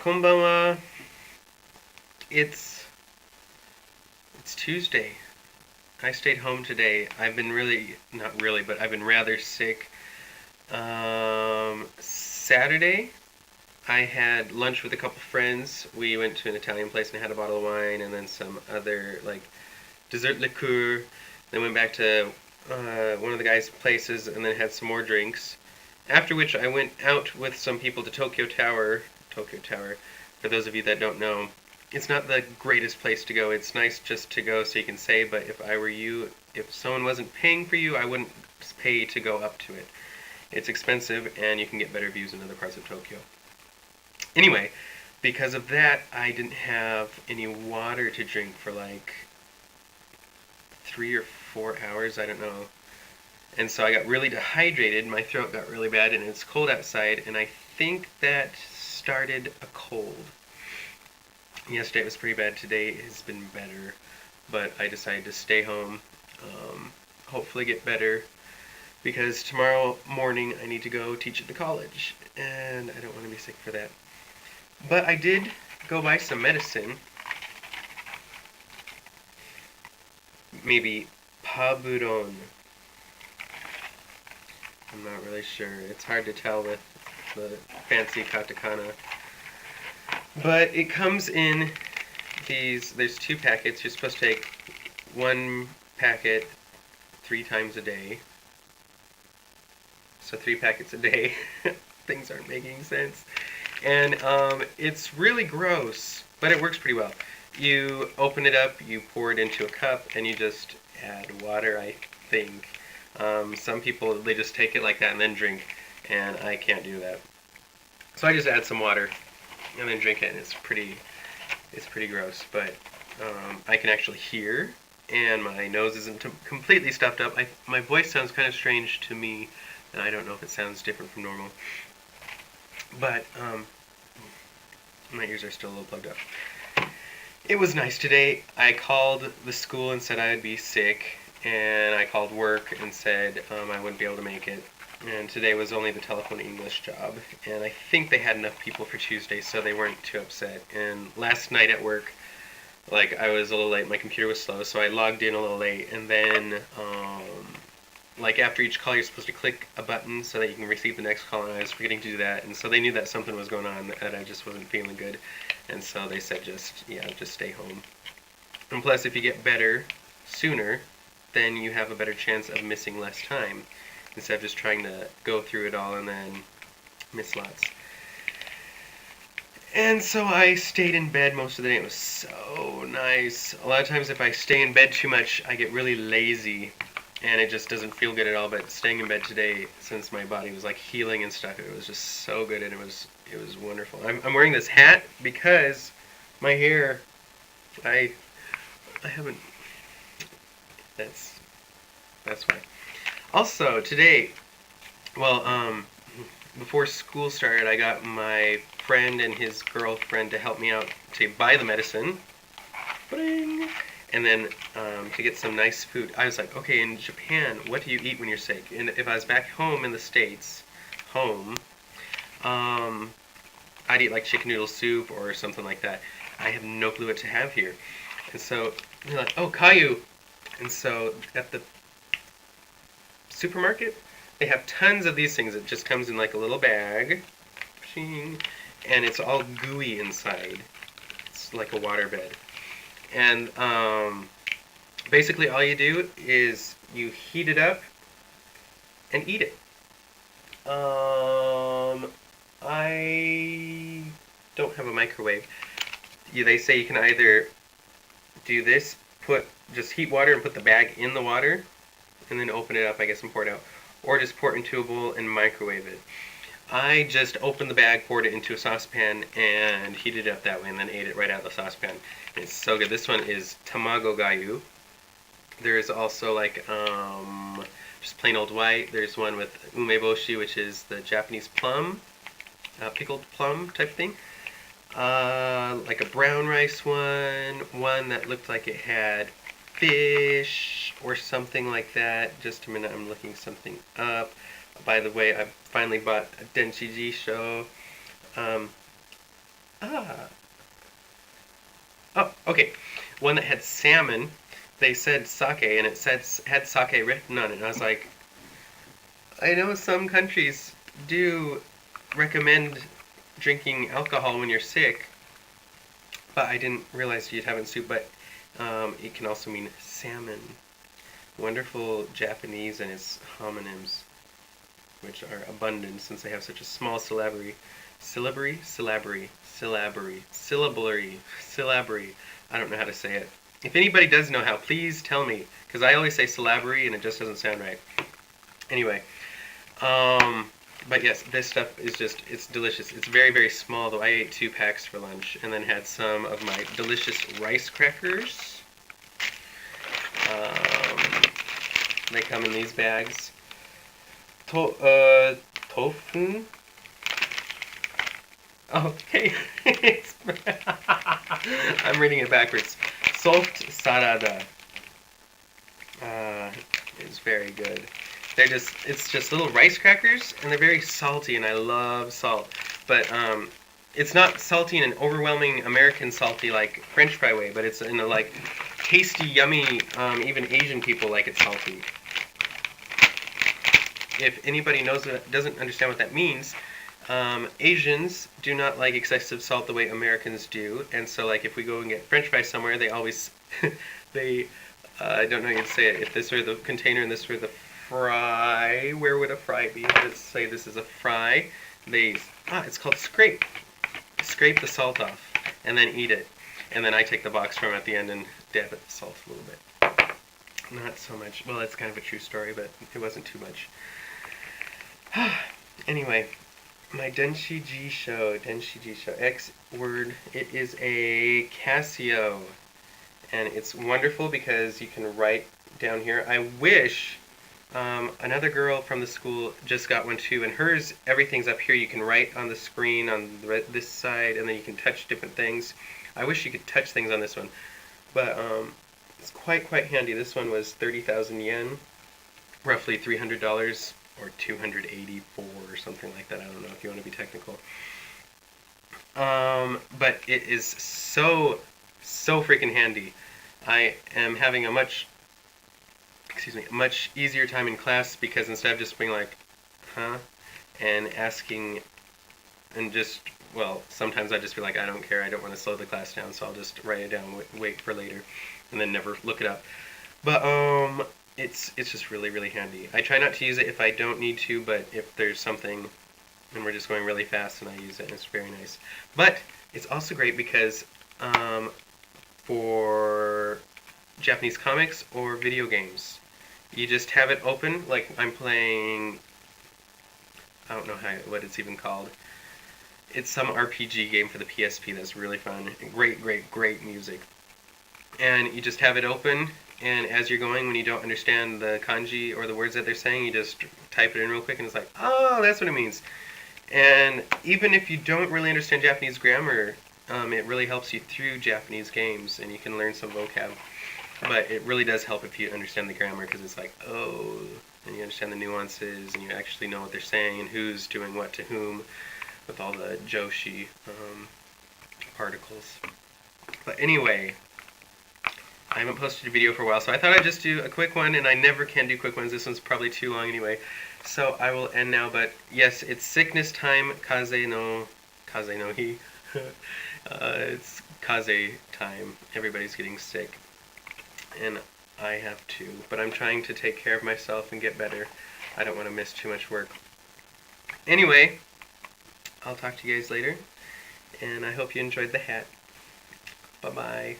Konbanwa. It's Tuesday. I stayed home today. I've been not really, but I've been rather sick. Saturday, I had lunch with a couple friends. We went to an Italian place and had a bottle of wine and then some other like dessert liqueur. Then went back to one of the guys' places and then had some more drinks. After which I went out with some people to Tokyo Tower. Tokyo Tower, for those of you that don't know, it's not the greatest place to go. It's nice just to go so you can say, but if I were you, if someone wasn't paying for you, I wouldn't pay to go up to it. It's expensive and you can get better views in other parts of Tokyo. Anyway, because of that, I didn't have any water to drink for like 3 or 4 hours, I don't know. And so I got really dehydrated, my throat got really bad, and it's cold outside, and I think that started a cold. Yesterday it was pretty bad, today has been better, but I decided to stay home, hopefully get better, because tomorrow morning I need to go teach at the college, and I don't want to be sick for that. But I did go buy some medicine, maybe paburon. I'm not really sure. It's hard to tell with the fancy katakana. But it comes in there's 2 packets. You're supposed to take 1 packet 3 times a day. So 3 packets a day. Things aren't making sense. And it's really gross, but it works pretty well. You open it up, you pour it into a cup, and you just add water, I think. Some people, they just take it like that and then drink, and I can't do that. So I just add some water and then drink it, and it's pretty gross, but I can actually hear, and my nose isn't completely stuffed up. My voice sounds kind of strange to me, and I don't know if it sounds different from normal. But my ears are still a little plugged up. It was nice today. I called the school and said I'd be sick, and I called work and said I wouldn't be able to make it. And today was only the telephone English job, and I think they had enough people for Tuesday, so they weren't too upset. And last night at work, like, I was a little late, my computer was slow, so I logged in a little late, and then like after each call you're supposed to click a button so that you can receive the next call, and I was forgetting to do that, and so they knew that something was going on, that I just wasn't feeling good, and so they said just stay home. And plus, if you get better sooner, then you have a better chance of missing less time, instead of just trying to go through it all and then miss lots. And so I stayed in bed most of the day. It was so nice. A lot of times if I stay in bed too much, I get really lazy, and it just doesn't feel good at all. But staying in bed today, since my body was like healing and stuff, it was just so good, and it was wonderful. I'm wearing this hat because my hair, I haven't. That's why. Also today, well, before school started, I got my friend and his girlfriend to help me out to buy the medicine. Ba-ding! And then to get some nice food. I was like, okay, in Japan, what do you eat when you're sick? And if I was back home in the States, I'd eat like chicken noodle soup or something like that. I have no clue what to have here. And so they're like, oh, Caillou. And so at the supermarket, they have tons of these things. It just comes in like a little bag, and it's all gooey inside. It's like a waterbed. And basically all you do is you heat it up and eat it. I don't have a microwave. They say you can either do this, just heat water and put the bag in the water, and then open it up, I guess, and pour it out. Or just pour it into a bowl and microwave it. I just opened the bag, poured it into a saucepan, and heated it up that way, and then ate it right out of the saucepan. And it's so good. This one is tamago gayu. There's also like just plain old white. There's one with umeboshi, which is the Japanese plum, pickled plum type thing. Like a brown rice one that looked like it had fish or something like that. Just a minute, I'm looking something up. By the way, I finally bought a denshiji show. Ah. Oh, okay. One that had salmon. They said sake, and it said had sake written on it. And I was like, I know some countries do recommend drinking alcohol when you're sick, but I didn't realize you'd have it in soup. But it can also mean salmon. Wonderful Japanese and its homonyms, which are abundant since they have such a small syllabary. Syllabary. I don't know how to say it. If anybody does know how, please tell me, because I always say syllabary and it just doesn't sound right. Anyway, but yes, this stuff is just, it's delicious. It's very, very small, though I ate 2 packs for lunch and then had some of my delicious rice crackers. They come in these bags. Tofu? Okay. I'm reading it backwards. Soft sarada. Is very good. It's just little rice crackers, and they're very salty, and I love salt. But it's not salty in an overwhelming American salty like French fry way, but it's in a like tasty, yummy. Even Asian people like it salty. If anybody doesn't understand what that means, Asians do not like excessive salt the way Americans do, and so like if we go and get French fries somewhere, they always I don't know how you'd say it. If this were the container and this were the fry, where would a fry be? Let's say this is a fry. It's called scrape. Scrape the salt off and then eat it, and then I take the box from at the end and dab at the salt a little bit. Not so much. Well, that's kind of a true story, but it wasn't too much. Anyway, my Denshi G show, X word, it is a Casio, and it's wonderful because you can write down here. I wish another girl from the school just got one too, and hers, everything's up here. You can write on the screen on this side, and then you can touch different things. I wish you could touch things on this one, but it's quite handy. This one was 30,000 yen, roughly $300. Or 284 or something like that. I don't know if you want to be technical. But it is so freaking handy. I am having a much easier time in class because instead of just being like, huh, and asking, and just, well, sometimes I just be like, I don't care, I don't want to slow the class down, so I'll just write it down, wait for later, and then never look it up. But it's just really handy. I try not to use it if I don't need to, but if there's something and we're just going really fast and I use it, and it's very nice. But it's also great because for Japanese comics or video games, you just have it open. Like I'm playing, I don't know what it's even called. It's some RPG game for the PSP that's really fun. Great music. And you just have it open, and as you're going, when you don't understand the kanji or the words that they're saying, you just type it in real quick, and it's like, oh, that's what it means. And even if you don't really understand Japanese grammar, it really helps you through Japanese games, and you can learn some vocab. But it really does help if you understand the grammar, because it's like, oh, and you understand the nuances, and you actually know what they're saying, and who's doing what to whom, with all the joshi particles. But anyway, I haven't posted a video for a while, so I thought I'd just do a quick one, and I never can do quick ones. This one's probably too long anyway. So I will end now, but yes, it's sickness time, kaze no hi. It's kaze time. Everybody's getting sick, and I have to, but I'm trying to take care of myself and get better. I don't want to miss too much work. Anyway, I'll talk to you guys later, and I hope you enjoyed the hat. Bye-bye.